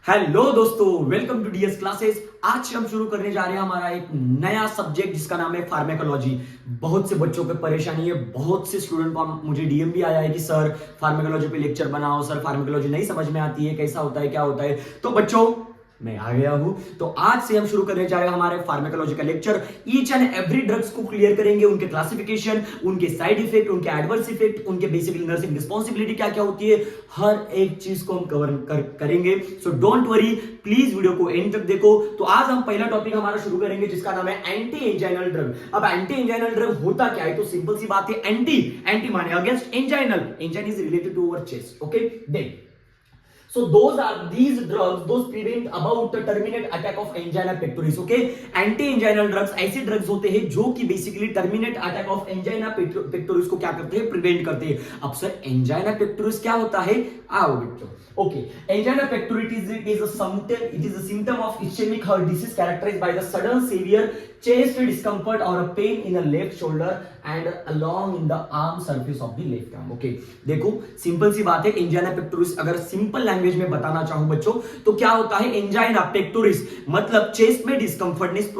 Hello दोस्तों, welcome to DS classes. आज हम शुरू करने जा रहे हैं हमारा एक नया सब्जेक्ट जिसका नाम है फार्मेकोलॉजी। बहुत से बच्चों पे परेशानी है, बहुत से स्टूडेंट को मुझे डीएम भी आया है कि सर फार्मेकोलॉजी पे लेक्चर बनाओ, सर फार्मेकोलॉजी नहीं समझ में आती है, कैसा होता है, क्या होता है। तो बच्चों मैं आ गया हूं। तो आज से हम शुरू करने जा रहे हैं हमारे फार्मेकोलॉजी का lecture. Each and every drugs को क्लियर करेंगे, उनके क्लासिफिकेशन, उनके साइड इफेक्ट, उनके एडवर्स इफेक्ट, उनके बेसिकली नर्सिंग रिस्पॉन्सिबिलिटी क्या क्या होती है, हर एक चीज को हम करेंगे। So don't worry, please video को एंड तक देखो। तो आज हम पहला टॉपिक हमारा शुरू करेंगे जिसका नाम है एंटी एंजाइनल ड्रग। अब एंटी एंजाइनल ड्रग होता क्या है, तो सिंपल सी बात है, एंटी माने against anginal, angina is related to our chest. Okay, then so these drugs those prevent about the terminate attack of angina pectoris. okay, anti anginal drugs ऐसे drugs होते हैं जो कि basically terminate attack of angina pectoris को क्या करते हैं, prevent करते हैं। अब सर angina pectoris क्या होता है, आओ बच्चों। okay, angina pectoris is a symptom of ischemic heart disease characterized by the sudden severe chest discomfort or a pain in the left shoulder and along in the arm surface of the left arm. okay, देखो simple सी बात है, angina pectoris अगर simple language में बताना चाहूं बच्चों तो क्या होता है, एंजाइना पेक्टोरिस मतलब चेस्ट में डिस्कंफर्टनेस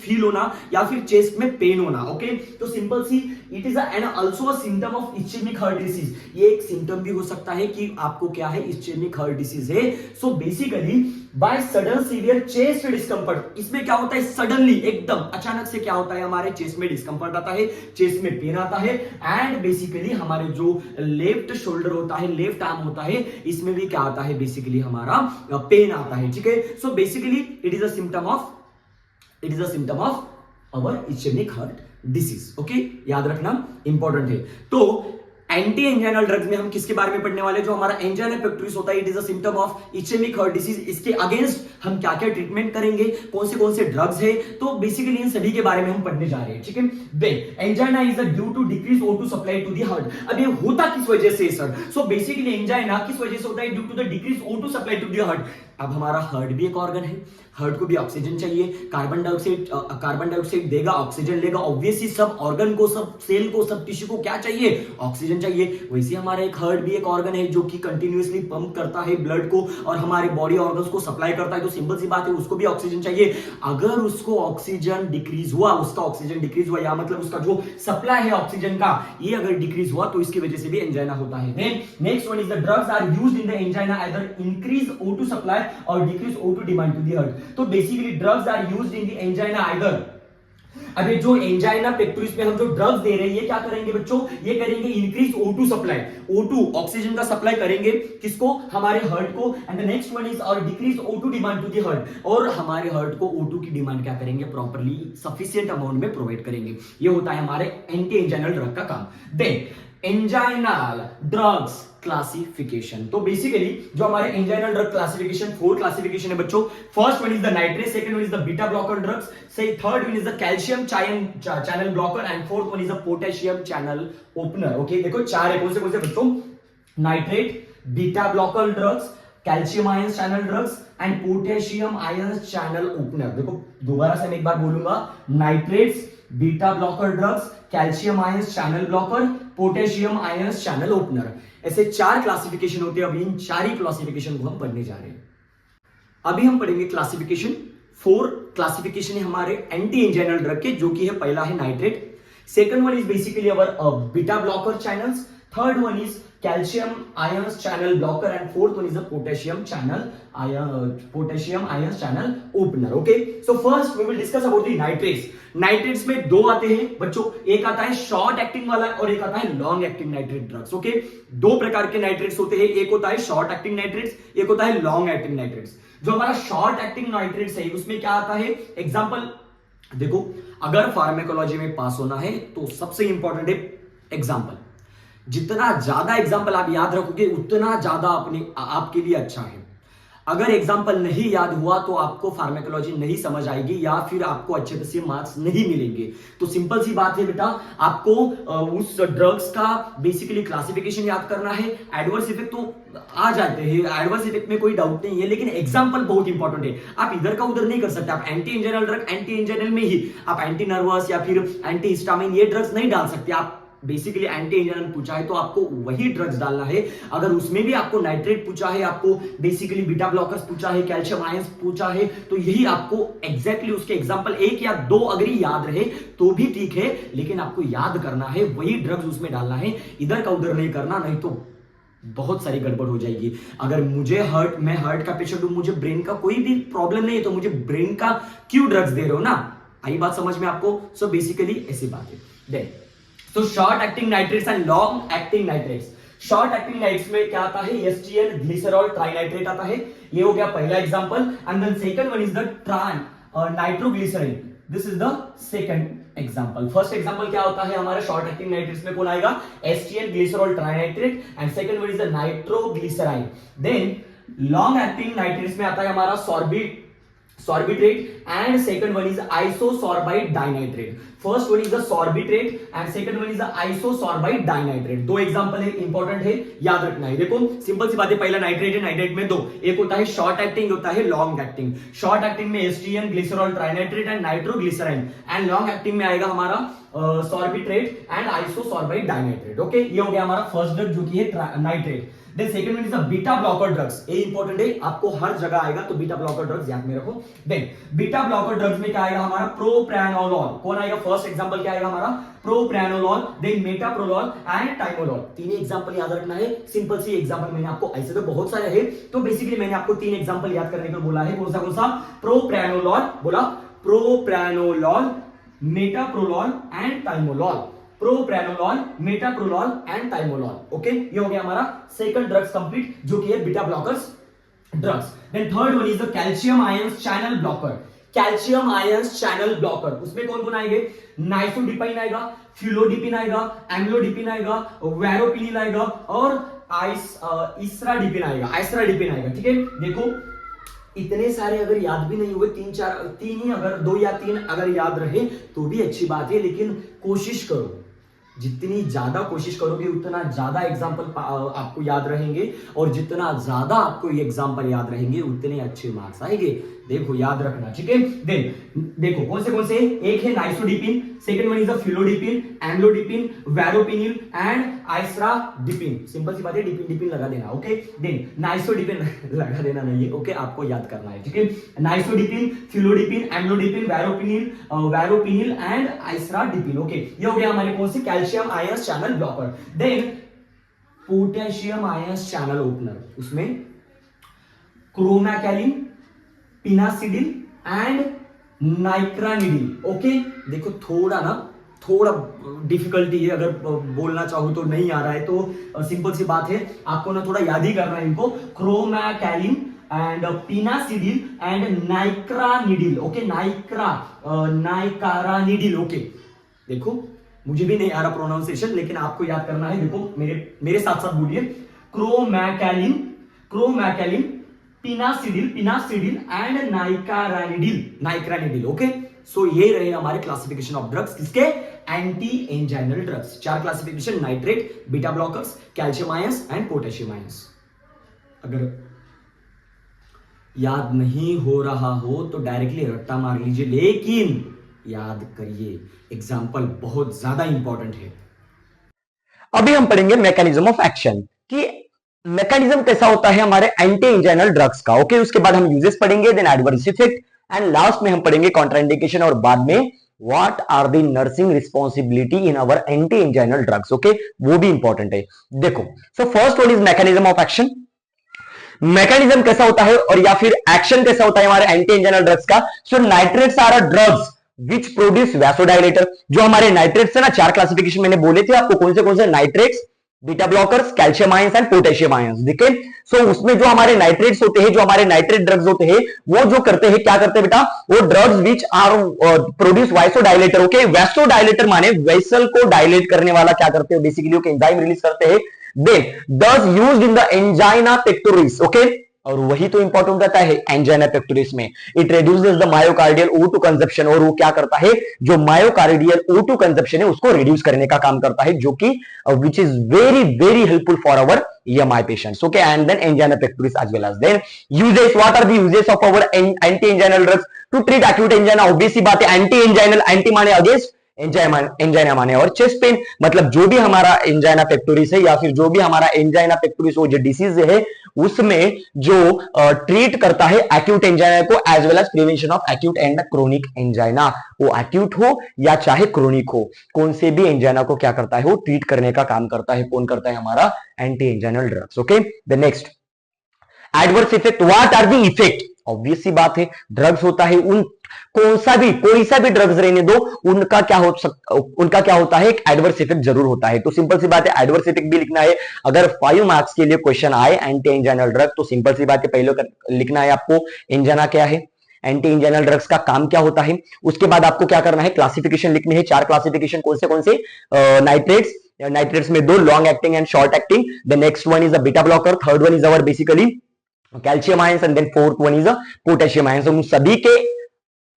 फील होना या फिर चेस्ट में पेन होना। ओके, तो simple see it is an also a symptom of ischaemic heart disease. ये एक सिम्टम भी हो सकता है कि आपको क्या है, इस्चेमिक हार्ट डिसीज है। So basically by sudden severe chest discomfort, इसमें क्या होता है, सडनली एकदम अचानक से क्या होता है, हमारे चेस्ट में डिस्कंफर्ट आता है, चेस्ट में पेन आता है, एंड बेसिकली हमारे जो लेफ्ट शोल्डर होता है, लेफ्ट आर्म होता है, इसमें भी क्या आता है, बेसिकली हमारा पेन आता है। ठीक है, so basically it is a symptom of our ischaemic heart disease. Okay, याद रखना इंपॉर्टेंट है। तो एंटी एंजाइनल ड्रग्स में हम किसके बारे में पढ़ने वाले, जो हमारा एंजाइना पेक्टोरिस होता है, it is a symptom of ischaemic heart disease. इसके अगेंस्ट हम क्या क्या ट्रीटमेंट करेंगे, कौन से ड्रग्स है, तो बेसिकली इन सभी के बारे में हम पढ़ने जा रहे हैं। ठीक है, then angina is due to decrease O2 supply to the heart. अब ये होता किस वजह से सर, सो बेसिकली एंजाइना किस वजह से होता है, due to the decrease O2 supply to the heart. अब हमारा हार्ट भी एक ऑर्गन है, हार्ट को भी ऑक्सीजन चाहिए, कार्बन डाइऑक्साइड देगा, ऑक्सीजन लेगा। ऑब्वियसली सब ऑर्गन को, सब सेल को, सब टिश्यू को क्या चाहिए, ऑक्सीजन चाहिए। वैसे हमारा एक हार्ट भी एक ऑर्गन है जो कि कंटिन्यूअसली पंप करता है ब्लड को और हमारे बॉडी ऑर्गन्स को सप्लाई करता है। तो सिंपल सी बात है, उसको भी ऑक्सीजन चाहिए। अगर उसको ऑक्सीजन डिक्रीज हुआ, उसका ऑक्सीजन डिक्रीज हुआ, या मतलब उसका जो सप्लाई है ऑक्सीजन का, ये अगर डिक्रीज हुआ तो इसकी वजह से भी एंजाइना होता है। Then next one is the drugs are used in the angina either increase O2 supply और decrease O2 demand to the heart. तो basically drugs are used in the angina either, अभी जो एंजाइना पेक्टोरिस में हम जो drugs they रहे हैं, ये क्या करेंगे बच्चों, ये करेंगे increase O2 supply, O2 oxygen का सप्लाई करेंगे किसको, हमारे हार्ट को। And the next one is और decrease O2 demand to the heart, और हमारे हार्ट को O2 की डिमांड क्या करेंगे, प्रॉपर्ली सफिशिएंट अमाउंट में प्रोवाइड करेंगे। ये होता है हमारे एंटी एंजाइनल ड्रग का काम। देन एंजाइनल ड्रग्स क्लासिफिकेशन, तो बेसिकली जो हमारे एंजाइनल ड्रग क्लासिफिकेशन, 4 क्लासिफिकेशन है बच्चों। First one is the nitrate, second one is the beta blocker drugs, third one is the calcium channel blocker, and fourth one is the potassium channel opener. Okay, देखो 4 है, कौन से बच्चों, nitrate, beta blocker drugs, calcium ion channel drugs and potassium ion channel opener. देखो दोबारा से मैं एक बार बोलूंगा, nitrates, beta blocker drugs, calcium ion channel blocker, potassium ion channel opener, ऐसे 4 क्लासिफिकेशन होते हैं। अभी इन 4 ही क्लासिफिकेशन को हम पढ़ने जा रहे हैं। अभी हम पढ़ेंगे क्लासिफिकेशन, 4 क्लासिफिकेशन है हमारे एंटी एंजाइनल ड्रग के, जो कि है, पहला है nitrate, second one is basically our beta blocker channels, third one is calcium ion channel blocker, and fourth one is the potassium ion channel opener. Okay, so first we will discuss about the nitrates. Nitrates में 2 आते हैं बच्चों, एक आता है short acting वाला और एक आता है long acting nitrate drugs. Okay, 2 प्रकार के नाइट्रेट्स होते हैं, एक होता है शॉर्ट एक्टिंग नाइट्रेट्स, एक होता है लॉन्ग एक्टिंग नाइट्रेट्स। जो हमारा शॉर्ट एक्टिंग नाइट्रेट्स है, उसमें क्या आता है, एग्जांपल देखो, अगर फार्मेकोलॉजी में पास होना है तो सबसे इंपॉर्टेंट है एग्जांपल। जितना ज्यादा एग्जांपल आप याद रखोगे उतना ज्यादा अपने आपके लिए अच्छा है। अगर एग्जाम्पल नहीं याद हुआ तो आपको फार्मेकोलॉजी नहीं समझ आएगी या फिर आपको अच्छे से मार्क्स नहीं मिलेंगे। तो सिंपल सी बात है बेटा, आपको उस ड्रग्स का बेसिकली क्लासिफिकेशन याद करना है। एडवर्स इफेक्ट तो आ जाते हैं, एडवर्स इफेक्ट में कोई डाउट नहीं है, लेकिन एग्जाम्पल बहुत इंपॉर्टेंट है। आप इधर का उधर नहीं कर सकते। आप anti anginal drug, anti anginal में ही आप एंटी नर्वस या फिर एंटी हिस्टामिन ये ड्रग्स नहीं डाल सकते। आप बेसिकली एंटी एंजाइना पूछा है तो आपको वही ड्रग्स डालना है। अगर उसमें भी आपको नाइट्रेट पूछा है, आपको बेसिकली बीटा ब्लॉकर्स पूछा है, कैल्शियम आयंस पूछा है, तो यही आपको एग्जैक्टली उसके एग्जांपल एक या दो अगर याद रहे तो भी ठीक है, लेकिन आपको याद करना है, वही ड्रग्स उसमें डालना है, इधर का उधर नहीं करना, नहीं तो बहुत सारी गड़बड़ हो जाएगी। अगर मैं हार्ट का पेशेंट हूं, मुझे ब्रेन का कोई भी प्रॉब्लम नहीं है, तो मुझे ब्रेन का क्यों ड्रग्स दे रहे हो ना? आई बात समझ में आपको? सो बेसिकली ऐसी बात है। देन तो short acting nitrates and long acting nitrates. Short acting nitrates में क्या आता है? एसटीएन ग्लिसरॉल ट्राइनाइट्रेट आता है, ये हो गया पहला example. And then second one is the trans nitroglycerin, this is the second example. First example क्या होता है हमारा शॉर्ट एक्टिंग नाइट्रेट्स में? कौन आएगा? STN glycerol trinitrate, and second one is the nitroglycerine. Then long acting nitrates में आता है हमारा sorbitrate and second one is isosorbide dinitrate. First one is the sorbitrate and second one is the isosorbide dinitrate. दो example है, important है, याद रखना है। देखो सिंपल सी बात है, पहला नाइट्रेट है, नाइट्रेट में दो, एक होता है शॉर्ट एक्टिंग, होता है लॉन्ग एक्टिंग। शॉर्ट एक्टिंग में STN glycerol trinitrate and nitroglycerine, and long acting में आएगा हमारा sorbitrate and isosorbide dinitrate. Okay, ये हो गया हमारा फर्स्ट ड्रग जो कि है nitrate. Then second one is the beta blocker drugs, ये इंपॉर्टेंट है, आपको हर जगह आएगा, तो बीटा ब्लॉकर ड्रग्स याद में रखो। देन बीटा ब्लॉकर ड्रग्स में क्या आएगा हमारा? प्रोप्रानोलॉल। कौन आएगा? फर्स्ट एग्जांपल क्या आएगा हमारा? प्रोप्रानोलॉल, देन मेटाप्रोलॉल एंड टाइमोलॉल। तीन एग्जांपल याद रखना है, सिंपल सी एग्जांपल मैंने आपको, ऐसे तो बहुत सारे हैं, तो बेसिकली मैंने आपको तीन एग्जांपल याद करने को बोला है। कौन सा? प्रोप्रानोलॉल, बोला propranolol, metoprolol and timolol. Propranolol, metoprolol and timolol. Okay, ये हो गया हमारा सेकंड ड्रग्स कंप्लीट, जो कि है beta blockers drugs. Then third one is the calcium ions channel blocker. Calcium ions channel blocker, उसमें कौन कौन आएंगे? नाइसोडिपाइन आएगा, फ्यूलोडिपिन आएगा, एम्लोडिपिन आएगा, वैरोपिनिल आएगा और इसराडिपिन आएगा। ठीक है, देखो इतने सारे अगर याद भी नहीं हुए, तीन ही अगर, दो या तीन अगर याद रहे तो भी अच्छी बात है, लेकिन कोशिश करो, जितनी ज्यादा कोशिश करोगे उतना ज्यादा एग्जाम्पल आपको याद रहेंगे, और जितना ज्यादा आपको ये एग्जाम्पल याद रहेंगे उतने अच्छे मार्क्स आएंगे। देखो याद रखना, ठीक है। देन देखो कौन से एक है nisoldipine, second one is the felodipine, amlodipine, verapamil and isradipine. Simple सी बात है, डिपिन लगा देना। ओके, देन नाइसोडिपिन लगा देना नहीं है, ओके, आपको याद करना है, ठीक है। Nisoldipine, felodipine, amlodipine, verapamil and isradipine. Okay, ये हो गया हमारे कौन से? Calcium ions channel blocker. Then potassium ions channel opener, उसमें क्रोमैकैलिन, पिनासिडिल एंड नाइक्रानिडिल। ओके, देखो थोड़ा डिफिकल्टी है, अगर बोलना चाहूं तो नहीं आ रहा है, तो सिंपल सी बात है, आपको ना थोड़ा याद ही करना है इनको। क्रोमैकैलिन एंड पिनासिडिल एंड नाइक्रानिडिल। ओके, नाइकारानिडिल। ओके, देखो मुझे भी नहीं आ रहा प्रोनाउंसिएशन, लेकिन आपको याद करना है। देखो मेरे साथ साथ बोलिए, क्रोमैकैलिन, पिनासिडिल एंड नाइक्रानिडिल। ओके, सो ये रहे हमारे क्लासिफिकेशन ऑफ ड्रग्स, किसके? Anti anginal drugs. चार classification: nitrate, beta blockers, calcium ions and potassium ions. अगर याद नहीं हो रहा हो तो डायरेक्टली रट्टा मार लीजिए, लेकिन याद करिए, एग्जाम्पल बहुत ज्यादा इंपॉर्टेंट है। अभी हम पढ़ेंगे मैकेनिज्म ऑफ एक्शन, कि मैकेनिज्म कैसा होता है हमारे एंटी एंजाइनल ड्रग्स का। ओके, उसके बाद हम यूजेस पढ़ेंगे, then adverse effect, and last में हम पढ़ेंगे कॉन्ट्राइंडिकेशन, और बाद में what are the nursing responsibility in our anti anginal drugs. Okay, वो भी इंपॉर्टेंट है। देखो, so first one is mechanism of action. Mechanism कैसा होता है, और या फिर एक्शन कैसा होता है हमारे एंटी एंजाइनल ड्रग्स का? So nitrates are drugs which produce vasodilator. जो हमारे नाइट्रेट्स है ना, चार क्लासिफिकेशन मैंने बोले थे आपको, कौन से nitrates, beta blockers, calcium ions and potassium ions. देखिए, सो उसमें जो हमारे नाइट्रेट्स होते हैं, जो हमारे नाइट्रेट ड्रग्स होते हैं, वो जो करते हैं, क्या करते हैं बेटा? वो drugs which are produce vasodilator. Okay, vasodilator माने वेसल को डायलेट करने वाला, क्या करते हैं? बेसिकली वो एंजाइम रिलीज करते हैं। देन दस used in the angina pectoris. Okay, और वही तो इंपॉर्टेंट रहता है एंजाइना पेक्टोरिस में। It reduces the myocardial O2 consumption, और वो क्या करता है? जो मायोकार्डियल O2 कंजप्शन है उसको रिड्यूस करने का काम करता है, जो कि which is very very helpful for our EMI patients. Okay, and then angina pectoris as well as. Then uses, what are the uses of our anti anginal drugs to treat acute angina? Obvious सी बात है, anti anginal, anti माने against, angina माने और chest pain, मतलब जो भी हमारा एंजाइना पेक्टोरिस है या फिर जो भी हमारा एंजाइना पेक्टोरिस वो जो डिसीज है उसमें जो ट्रीट करता है एक्यूट एंजाइना को as well as prevention of acute and chronic angina, वो एक्यूट हो या चाहे क्रोनिक हो, कौन से भी एंजाइना को क्या करता है वो ट्रीट करने का काम करता है, कौन करता है हमारा anti anginal drugs. Okay, the next adverse effect, what are the effect, obvious सी बात है ड्रग्स होता है उन कौन सा भी कोई सा भी ड्रग्स रहने दो उनका क्या होता है एक एडवर्स इफेक्ट जरूर होता है। तो सिंपल सी बात है एडवर्स इफेक्ट भी लिखना है। अगर 5 मार्क्स के लिए क्वेश्चन आए एंटी एंजाइनल ड्रग तो सिंपल सी बात है पहले लिखना है आपको एंजाइना क्या है, एंटी एंजाइनल ड्रग्स का काम क्या होता है, उसके बाद आपको क्या करना है क्लासिफिकेशन लिखनी है, 4 क्लासिफिकेशन कौन से नाइट्रेट्स में 2 long acting and short acting, the next one is a beta blocker, third one is our basically calcium ions and then fourth one is a potassium ions. उन सभी के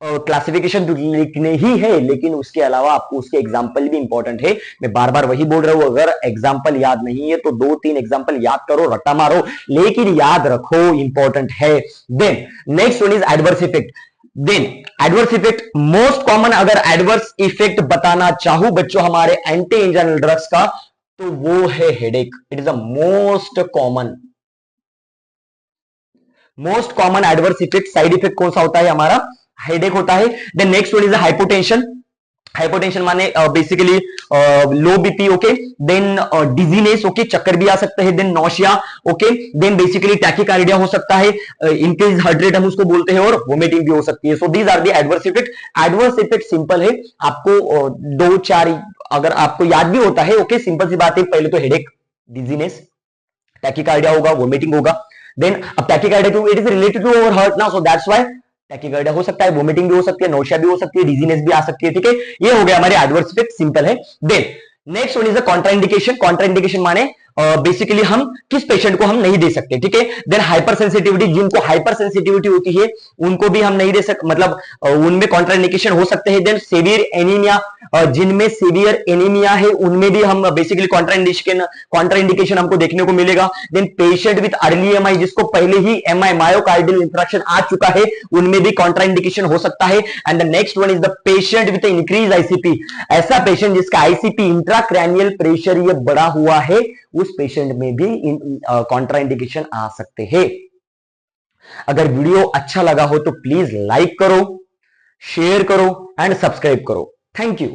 क्लासिफिकेशन लिखने ही है लेकिन उसके अलावा आपको उसके एग्जाम्पल भी इंपॉर्टेंट है। मैं बार बार वही बोल रहा हूं अगर एग्जाम्पल याद नहीं है तो 2-3 एग्जाम्पल याद करो, रट्टा मारो, लेकिन याद रखो इंपॉर्टेंट है। Then next one is adverse effect. Then adverse effect most common, अगर एडवर्स इफेक्ट बताना चाहूं बच्चों हमारे एंटी एंजाइनल ड्रग्स का तो वो है headache. It is the most common adverse effect, side effect कौन सा होता है हमारा हेडेक होता है। Then next one is hypotension, hypotension माने basically low BP, okay, then dizziness, okay, चक्कर भी आ सकता है, then nausea, okay, then basically tachycardia हो सकता है, इंक्रीज हार्ट रेट हम उसको बोलते हैं, और वोमिटिंग भी हो सकती है। So these are the adverse effect. Adverse effect simple है, आपको 2-4 अगर आपको याद भी होता है, ओके, सिंपल सी बात है, पहले तो हेडेक, डिजीनेस, टैकीकार्डिया होगा, वोमिटिंग होगा, देन अब tachycardia it is related to our heart ना, सो दैट्स व्हाई टैकीकार्डिया हो सकता है, वोमिटिंग भी हो सकती है, नौशिया भी हो सकती है, डिजीनेस भी आ सकती है, ठीक है, ये हो गया हमारे एडवर्स इफेक्ट, सिंपल है। Then next one is the contraindication. Contraindication माने बेसिकली हम किस पेशेंट को हम नहीं दे सकते, ठीक है। देन हाइपर सेंसिटिविटी, जिनको हाइपर सेंसिटिविटी होती है उनको भी हम नहीं दे सकते, मतलब उनमें कॉन्ट्राइंडिकेशन हो सकते हैं। देन सीवियर एनीमिया, जिनमें सीवियर एनीमिया है उनमें भी हम बेसिकली कॉन्ट्राइंडिकेशन हमको देखने को मिलेगा। Then patient with early MI, जिसको पहले ही एमआई मायोकार्डियल इंफ्रैक्शन आ चुका है, उनमें भी कॉन्ट्राइंडिकेशन हो सकता है। And the next one is the patient with increase ICP, ऐसा पेशेंट जिसका आईसीपी इंट्राक्रैनियल प्रेशर ये बढ़ा हुआ है, उस पेशेंट में भी कॉन्ट्राइंडिकेशन आ सकते हैं। अगर वीडियो अच्छा लगा हो तो प्लीज लाइक करो, शेयर करो एंड सब्सक्राइब करो। Thank you.